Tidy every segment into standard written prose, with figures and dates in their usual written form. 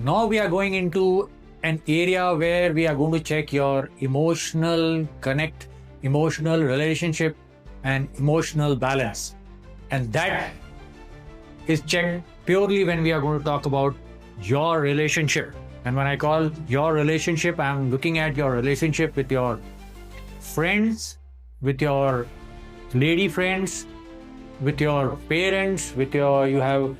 Now we are going into an area where we are going to check your emotional connect, emotional relationship, and emotional balance. And that is checked purely when we are going to talk about your relationship. And when I call your relationship, I'm looking at your relationship with your friends, with your lady friends, with your parents, with your, you have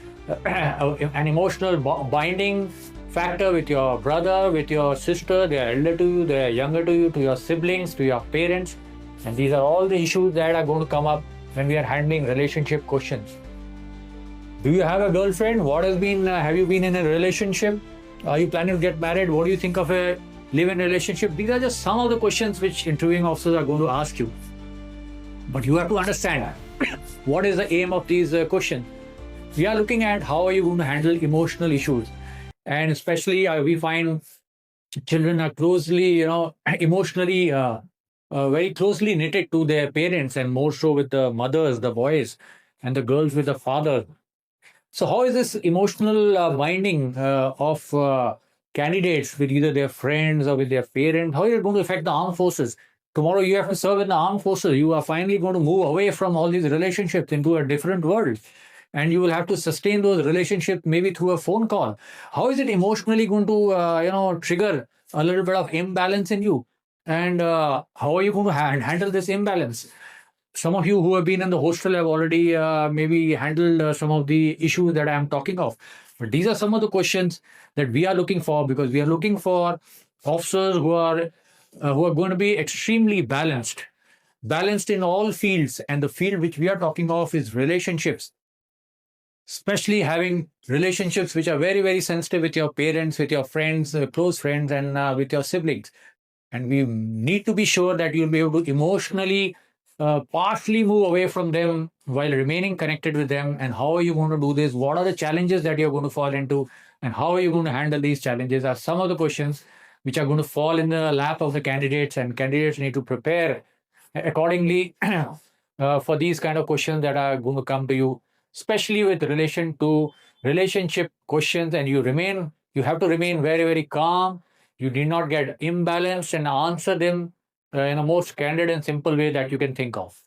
an emotional binding factor with your brother, with your sister. They are elder to you, they are younger to you, to your siblings, to your parents. And these are all the issues that are going to come up when we are handling relationship questions. Do you have a girlfriend? What has been, have you been in a relationship? Are you planning to get married? What do you think of a live-in relationship? These are just some of the questions which interviewing officers are going to ask you. But you have to understand what is the aim of these questions. We are looking at how are you going to handle emotional issues. And especially we find children are closely, emotionally very closely knitted to their parents, and more so with the mothers, the boys, and the girls with the father. So how is this emotional binding of candidates with either their friends or with their parents, how is it going to affect the armed forces? Tomorrow you have to serve in the armed forces. You are finally going to move away from all these relationships into a different world. And you will have to sustain those relationships maybe through a phone call. How is it emotionally going to, trigger a little bit of imbalance in you? And how are you going to handle this imbalance? Some of you who have been in the hostel have already maybe handled some of the issues that I am talking of. But these are some of the questions that we are looking for, because we are looking for officers who are going to be extremely balanced in all fields. And the field which we are talking of is relationships, especially having relationships which are very, very sensitive with your parents, with your friends, close friends, and with your siblings. And we need to be sure that you'll be able to emotionally partially move away from them while remaining connected with them. And how are you going to do this? What are the challenges that you're going to fall into? And how are you going to handle these challenges are some of the questions which are going to fall in the lap of the candidates, and candidates need to prepare accordingly for these kind of questions that are going to come to you, especially with relation to relationship questions. And you have to remain very, very calm. You did not get imbalanced, and answer them in the most candid and simple way that you can think of.